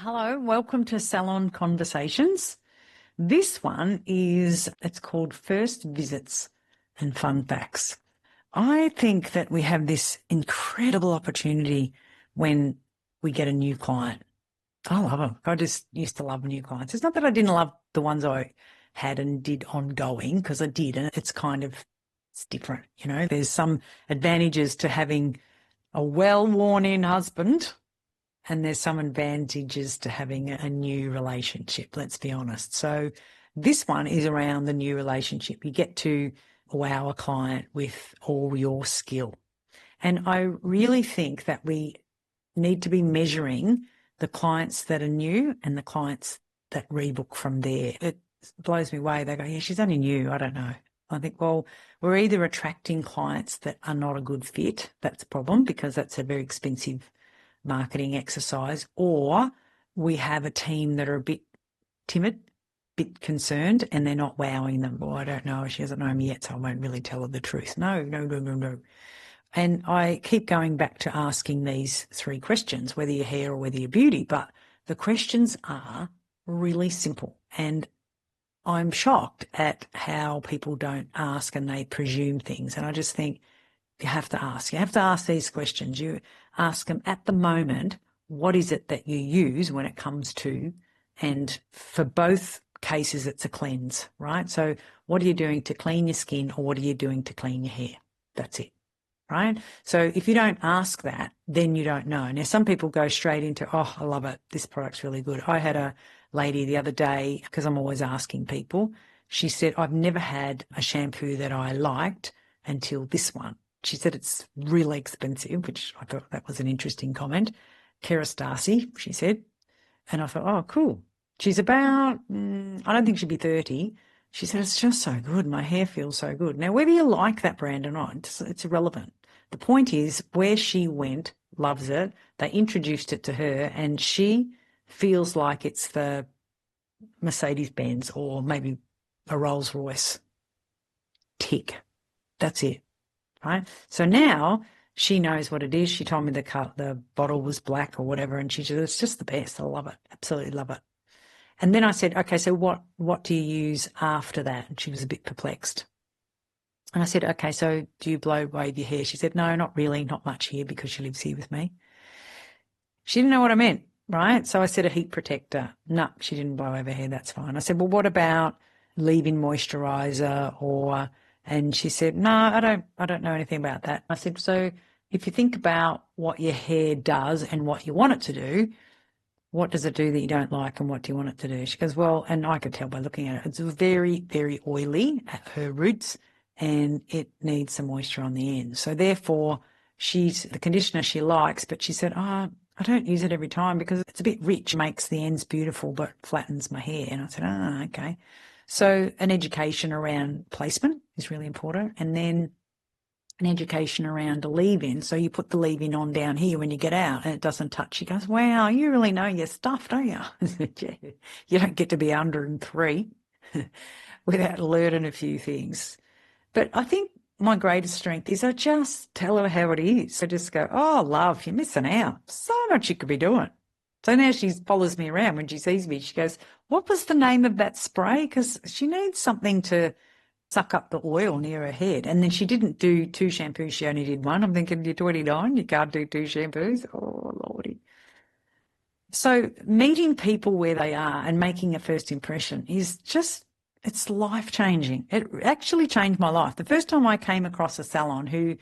Hello, welcome to Salon Conversations. This one it's called First Visits and Fun Facts. I think that we have this incredible opportunity when we get a new client. I love them. I just used to love new clients. It's not that I didn't love the ones I had and did ongoing, because I did, and it's different. There's some advantages to having a well-worn-in husband, and there's some advantages to having a new relationship, let's be honest. So this one is around the new relationship. You get to wow a client with all your skill. And I really think that we need to be measuring the clients that are new and the clients that rebook from there. It blows me away. They go, yeah, she's only new. I don't know. I think, well, we're either attracting clients that are not a good fit. That's a problem, because that's a very expensive marketing exercise, or we have a team that are a bit timid, bit concerned, and they're not wowing them. Well, I don't know. She doesn't know me yet, so I won't really tell her the truth. No. And I keep going back to asking these three questions, whether you're hair or whether you're beauty, but the questions are really simple. And I'm shocked at how people don't ask and they presume things. And I just think you have to ask. You have to ask these questions. You ask them at the moment, what is it that you use when it comes to, and for both cases, it's a cleanse, right? So what are you doing to clean your skin, or what are you doing to clean your hair? That's it, right? So if you don't ask that, then you don't know. Now, some people go straight into, oh, I love it. This product's really good. I had a lady the other day, because I'm always asking people, she said, I've never had a shampoo that I liked until this one. She said it's really expensive, which I thought that was an interesting comment. Kerastase, she said. And I thought, oh, cool. She's about, I don't think she'd be 30. She said, it's just so good. My hair feels so good. Now, whether you like that brand or not, it's irrelevant. The point is, where she went, loves it. They introduced it to her, and she feels like it's the Mercedes-Benz or maybe a Rolls-Royce. Tick. That's it. Right. So now she knows what it is. She told me the bottle was black or whatever, and she said, it's just the best. I love it. Absolutely love it. And then I said, okay, so what do you use after that? And she was a bit perplexed. And I said, okay, so do you wave your hair? She said, no, not really, not much here, because she lives here with me. She didn't know what I meant, right? So I said a heat protector. No, she didn't blow over her hair. That's fine. I said, well, what about leave-in moisturizer? And she said, no, I don't know anything about that. I said, so if you think about what your hair does and what you want it to do, what does it do that you don't like, and what do you want it to do? She goes, well, and I could tell by looking at it, it's very, very oily at her roots, and it needs some moisture on the end. So therefore, the conditioner she likes, but she said, I don't use it every time because it's a bit rich, makes the ends beautiful, but flattens my hair. And I said, okay. So an education around placement is really important. And then an education around a leave-in. So you put the leave-in on down here when you get out and it doesn't touch. She goes, wow, you really know your stuff, don't you? I said, yeah, you don't get to be 103 without learning a few things. But I think my greatest strength is I just tell her how it is. I just go, oh, love, you're missing out. So much you could be doing. So now she follows me around when she sees me. She goes, what was the name of that spray? Because she needs something to suck up the oil near her head. And then she didn't do 2 shampoos. She only did 1. I'm thinking, you're 29. You can't do 2 shampoos. Oh, Lordy. So meeting people where they are and making a first impression is just, it's life-changing. It actually changed my life. The first time I came across a salon who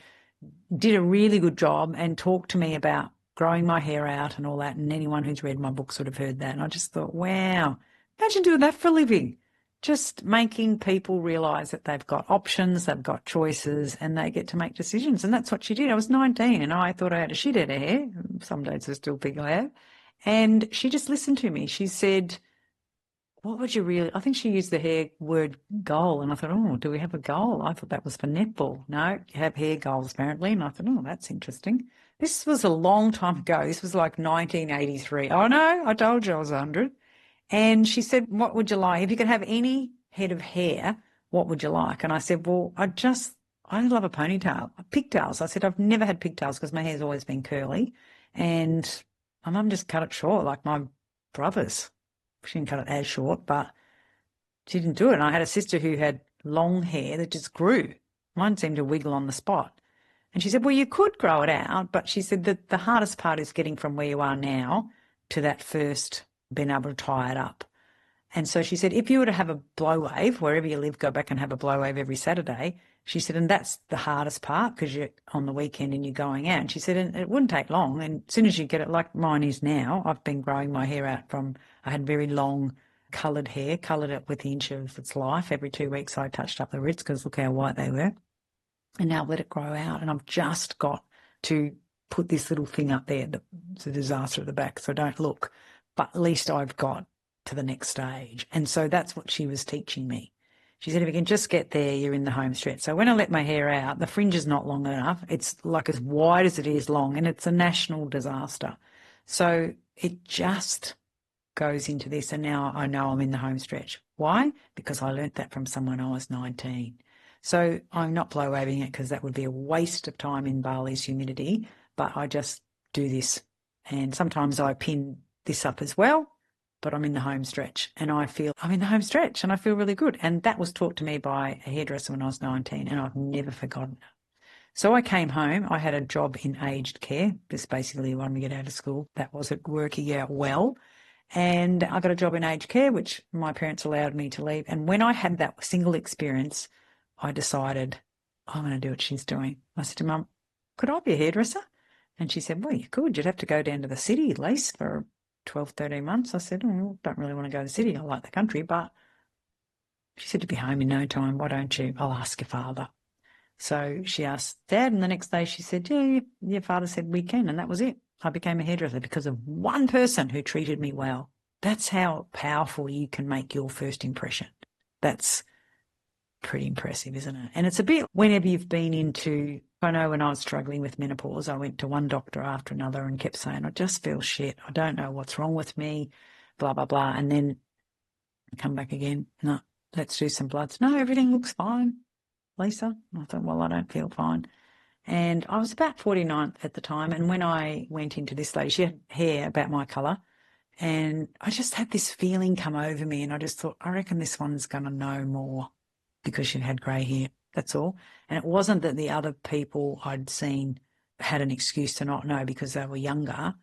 did a really good job and talked to me about growing my hair out and all that, and anyone who's read my books would have heard that. And I just thought, wow, imagine doing that for a living. Just making people realise that they've got options, they've got choices, and they get to make decisions. And that's what she did. I was 19 and I thought I had a shit out of hair. Some days I still think I have. And she just listened to me. She said, what would you really, I think she used the hair word goal. And I thought, oh, do we have a goal? I thought that was for netball. No, you have hair goals apparently. And I thought, oh, that's interesting. This was a long time ago. This was like 1983. Oh, no, I told you I was 100. And she said, what would you like? If you could have any head of hair, what would you like? And I said, well, I love a ponytail, pigtails. I said, I've never had pigtails because my hair's always been curly. And my mum just cut it short. Like my brothers. She didn't cut it as short, but she didn't do it. And I had a sister who had long hair that just grew. Mine seemed to wiggle on the spot. And she said, well, you could grow it out, but she said that the hardest part is getting from where you are now to that first being able to tie it up. And so she said, if you were to have a blow wave, wherever you live, go back and have a blow wave every Saturday. She said, and that's the hardest part because you're on the weekend and you're going out. And she said, and it wouldn't take long. And as soon as you get it, like mine is now, I've been growing my hair out I had very long coloured hair, coloured it with the inch of its life. Every 2 weeks I touched up the roots because look how white they were. And now I've let it grow out. And I've just got to put this little thing up there. It's a disaster at the back, so don't look. But at least I've got to the next stage. And so that's what she was teaching me. She said, if you can just get there, you're in the home stretch. So when I let my hair out, the fringe is not long enough. It's like as wide as it is long, and it's a national disaster. So it just goes into this, and now I know I'm in the home stretch. Why? Because I learnt that from someone when I was 19. So I'm not blow waving it because that would be a waste of time in Bali's humidity, but I just do this. And sometimes I pin this up as well, but I'm in the home stretch and I feel I'm in the home stretch and I feel really good. And that was taught to me by a hairdresser when I was 19 and I've never forgotten it. So I came home. I had a job in aged care. This basically wanted me to get out of school. That wasn't working out well. And I got a job in aged care, which my parents allowed me to leave. And when I had that single experience, I decided I'm going to do what she's doing. I said to Mum, could I be a hairdresser? And she said, well, you could. You'd have to go down to the city at least for 12, 13 months. I said, oh, I don't really want to go to the city. I like the country. But she said, you'll be home in no time. Why don't you? I'll ask your father. So she asked Dad, and the next day she said, yeah, your father said we can. And that was it. I became a hairdresser because of one person who treated me well. That's how powerful you can make your first impression. That's pretty impressive, isn't it? And it's a bit whenever you've been into, I know when I was struggling with menopause, I went to one doctor after another and kept saying, I just feel shit. I don't know what's wrong with me, blah, blah, blah. And then I come back again. No, let's do some bloods. No, everything looks fine, Lisa. I thought, well, I don't feel fine. And I was about 49 at the time. And when I went into this lady, she had hair about my colour. And I just had this feeling come over me. And I just thought, I reckon this one's going to know more because she had grey hair. That's all. And it wasn't that the other people I'd seen had an excuse to not know because they were younger.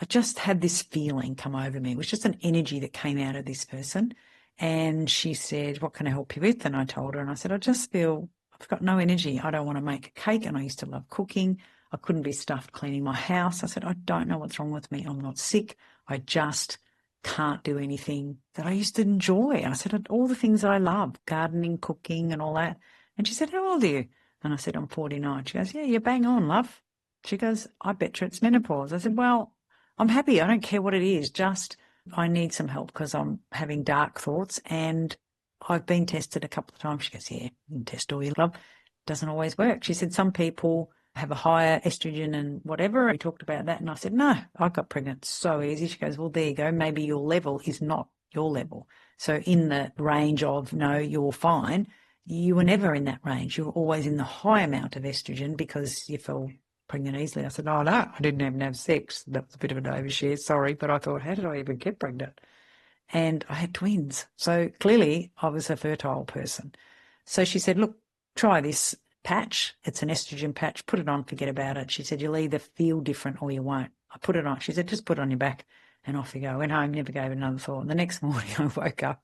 I just had this feeling come over me. It was just an energy that came out of this person. And she said, what can I help you with? And I told her, and I said, I just feel I've got no energy. I don't want to make a cake. And I used to love cooking. I couldn't be stuffed cleaning my house. I said, I don't know what's wrong with me. I'm not sick. I just can't do anything that I used to enjoy. I said, all the things I love, gardening, cooking and all that. And she said, how old are you? And I said, I'm 49. She goes, yeah, you're bang on, love. She goes, I bet you it's menopause. I said, well, I'm happy. I don't care what it is. Just I need some help because I'm having dark thoughts and I've been tested a couple of times. She goes, yeah, you can test all you love. Doesn't always work. She said, some people have a higher estrogen and whatever. We talked about that. And I said, no, I got pregnant so easy. She goes, well, there you go. Maybe your level is not your level. So in the range of, no, you're fine, you were never in that range. You were always in the high amount of estrogen because you fell pregnant easily. I said, oh, no, I didn't even have sex. That was a bit of an overshare. Sorry. But I thought, how did I even get pregnant? And I had twins. So clearly I was a fertile person. So she said, look, try this patch. It's an estrogen patch. Put it on, forget about it. She said, you'll either feel different or you won't. I put it on. She said, just put it on your back and off you go. I went home, never gave it another thought. And the next morning I woke up.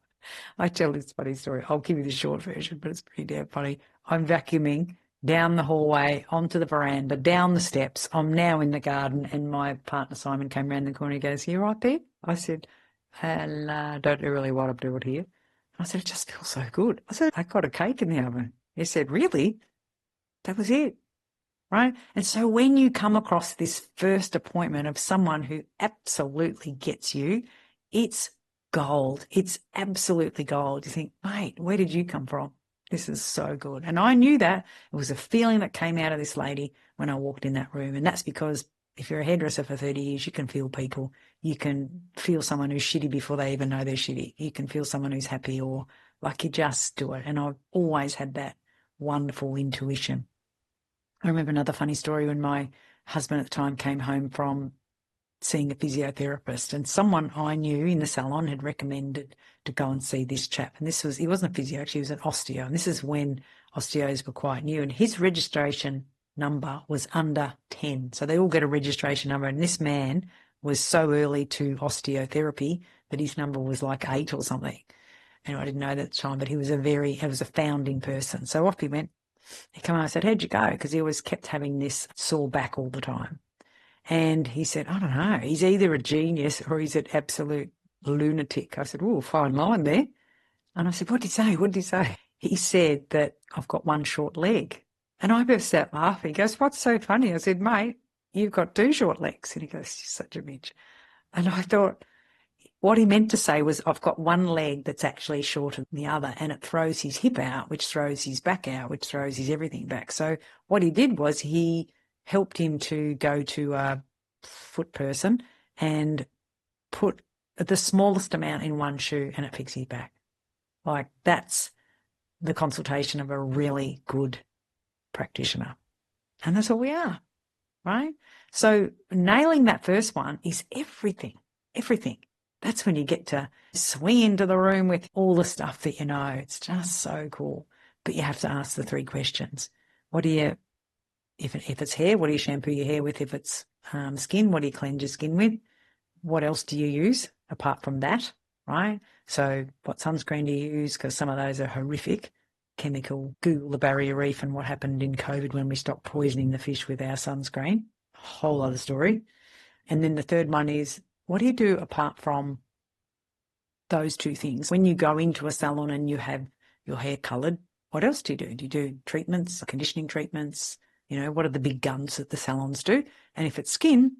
I tell this funny story. I'll give you the short version, but it's pretty damn funny. I'm vacuuming down the hallway, onto the veranda, down the steps. I'm now in the garden and my partner Simon came around the corner. He goes, you right there? I said, hello, don't know really what I'm doing here. I said, it just feels so good. I said, I got a cake in the oven. He said, really? That was it, right? And so when you come across this first appointment of someone who absolutely gets you, it's gold. It's absolutely gold. You think, mate, where did you come from? This is so good. And I knew that. It was a feeling that came out of this lady when I walked in that room. And that's because if you're a hairdresser for 30 years, you can feel people. You can feel someone who's shitty before they even know they're shitty. You can feel someone who's happy or like you just do it. And I've always had that wonderful intuition. I remember another funny story when my husband at the time came home from seeing a physiotherapist, and someone I knew in the salon had recommended to go and see this chap. And he wasn't a physio, actually, he was an osteo. And this is when osteos were quite new. And his registration number was under 10. So they all get a registration number. And this man was so early to osteotherapy that his number was like 8 or something. And I didn't know that at the time, but he was a founding person. So off he went. He came on, I said, how'd you go? Because he always kept having this sore back all the time. And he said, I don't know, he's either a genius or he's an absolute lunatic. I said, oh, fine line there. And I said, what did he say? What did he say? He said that I've got one short leg. And I burst out laughing. He goes, what's so funny? I said, mate, you've got 2 short legs. And he goes, you're such a bitch. And I thought, what he meant to say was, I've got one leg that's actually shorter than the other, and it throws his hip out, which throws his back out, which throws his everything back. So what he did was he helped him to go to a foot person and put the smallest amount in one shoe, and it fixed his back. Like, that's the consultation of a really good practitioner. And that's all we are, right? So nailing that first one is everything, everything. That's when you get to swing into the room with all the stuff that you know. It's just so cool. But you have to ask the 3 questions. If it's hair, what do you shampoo your hair with? If it's skin, what do you cleanse your skin with? What else do you use apart from that, right? So what sunscreen do you use? Because some of those are horrific. Chemical, Google the barrier reef and what happened in COVID when we stopped poisoning the fish with our sunscreen. A whole other story. And then the third one is, what do you do apart from those 2 things? When you go into a salon and you have your hair coloured, what else do you do? Do you do treatments, conditioning treatments? You know, what are the big guns that the salons do? And if it's skin,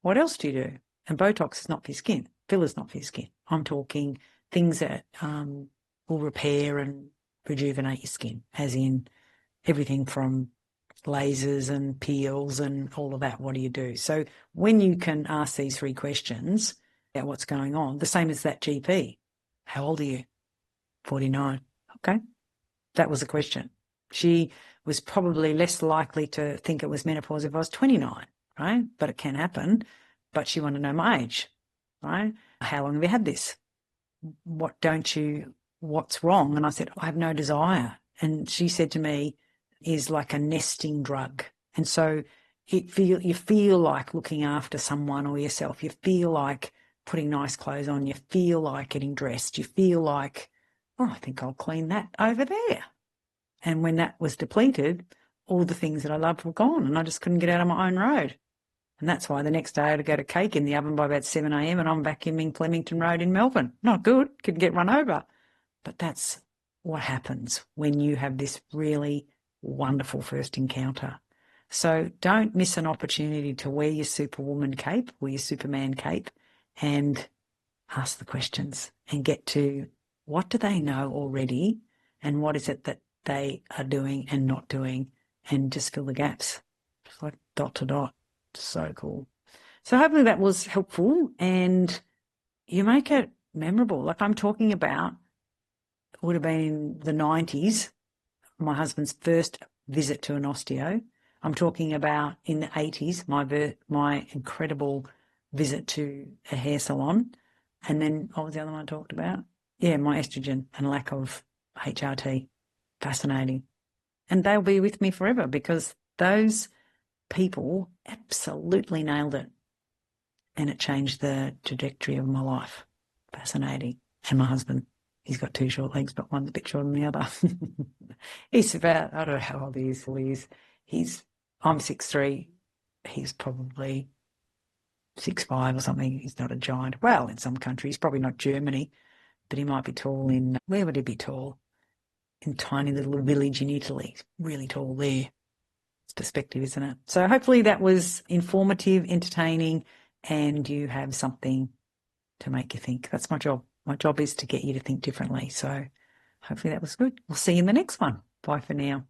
what else do you do? And Botox is not for your skin. Filler's not for your skin. I'm talking things that will repair and rejuvenate your skin, as in everything from lasers and peels and all of that. What do you do? So when you can ask these 3 questions about what's going on, the same as that GP. How old are you? 49. Okay. That was the question. She was probably less likely to think it was menopause if I was 29, right? But it can happen. But she wanted to know my age, right? How long have you had this? What's wrong? And I said, I have no desire. And she said to me, is like a nesting drug. And so you feel like looking after someone or yourself. You feel like putting nice clothes on. You feel like getting dressed. You feel like, oh, I think I'll clean that over there. And when that was depleted, all the things that I loved were gone, and I just couldn't get out of my own road. And that's why the next day I had to go to cake in the oven by about 7 a.m. and I'm vacuuming Flemington Road in Melbourne. Not good, could get run over. But that's what happens when you have this really wonderful first encounter. So don't miss an opportunity to wear your Superwoman cape or your Superman cape and ask the questions and get to what do they know already and what is it that they are doing and not doing, and just fill the gaps. Just like dot to dot. So cool. So hopefully that was helpful and you make it memorable. Like I'm talking about, it would have been in the 90s, my husband's first visit to an osteo. I'm talking about in the 80s, my incredible visit to a hair salon. And then what was the other one I talked about? Yeah, my estrogen and lack of HRT. Fascinating. And they'll be with me forever because those people absolutely nailed it. And it changed the trajectory of my life. Fascinating. And my husband, he's got 2 short legs, but one's a bit shorter than the other. He's about, I don't know how old he is. I'm 6'3". He's probably 6'5" or something. He's not a giant. Well, in some countries, probably not Germany, but he might be tall in, where would he be tall? In tiny little village in Italy. Really tall there. It's perspective, isn't it? So hopefully that was informative, entertaining, and you have something to make you think. That's my job. My job is to get you to think differently. So hopefully that was good. We'll see you in the next one. Bye for now.